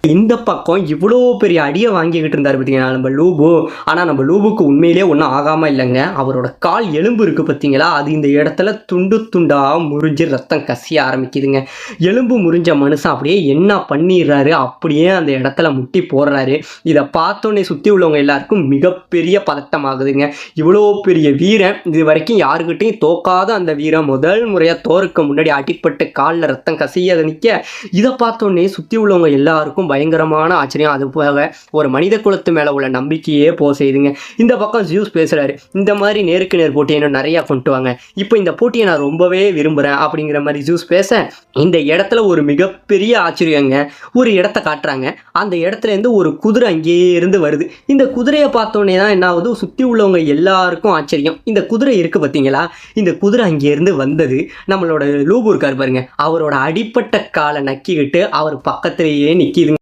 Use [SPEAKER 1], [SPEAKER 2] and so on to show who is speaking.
[SPEAKER 1] இந்த பக்கம் இவ்வளோ பெரிய அடியை வாங்கிக்கிட்டு இருந்தார் பார்த்தீங்களா நம்ம லூபு. ஆனால் நம்ம லூபுக்கு உண்மையிலே ஒன்றும் ஆகாமல் இல்லைங்க. அவரோட கால் எலும்பு இருக்குது பார்த்தீங்களா, அது இந்த இடத்துல துண்டு துண்டாக முறிஞ்சு ரத்தம் கசிய ஆரம்பிக்குதுங்க. எலும்பு முறிஞ்ச மனுஷன் அப்படியே என்ன பண்ணிடுறாரு, அப்படியே அந்த இடத்துல முட்டி போடுறாரு. இதை பார்த்தோன்னே சுற்றி உள்ளவங்க எல்லாருக்கும் மிகப்பெரிய பதட்டமாகுதுங்க. இவ்வளோ பெரிய வீரன், இது வரைக்கும் யாருக்கிட்டையும் தோக்காத அந்த வீரன் முதல் முறையாக தோருக்கு முன்னாடி அடிப்பட்டு காலில் ரத்தம் கசிய நிற்க, இதை பார்த்தோன்னே சுற்றி உள்ளவங்க எல்லாருக்கும் பயங்கரமான ஆச்சரியம். அது போக ஒரு மனித குலத்து மேலே உள்ள நம்பிக்கையே செய்துங்க. இந்த பக்கம் ஜியூஸ் பேசுகிறாரு, இந்த மாதிரி நேருக்கு நேர் போட்டியை இன்னும் நிறையா கொண்டு வாங்க, இப்போ இந்த போட்டியை நான் ரொம்பவே விரும்புகிறேன் அப்படிங்கிற மாதிரி ஜியூஸ் பேச, இந்த இடத்துல ஒரு மிகப்பெரிய ஆச்சரியங்க. ஒரு இடத்த காட்டுறாங்க, அந்த இடத்துலேருந்து ஒரு குதிரை அங்கேயே இருந்து வருது. இந்த குதிரையை பார்த்தோன்னே தான் என்ன ஆகுது, சுற்றி உள்ளவங்க எல்லாருக்கும் ஆச்சரியம். இந்த குதிரை இருக்குது பார்த்தீங்களா, இந்த குதிரை அங்கேருந்து வந்தது நம்மளோட லூபு இருக்கார் பாருங்க, அவரோட அடிப்பட்ட காலை நக்கிக்கிட்டு அவர் பக்கத்திலேயே நிற்கிதுங்க.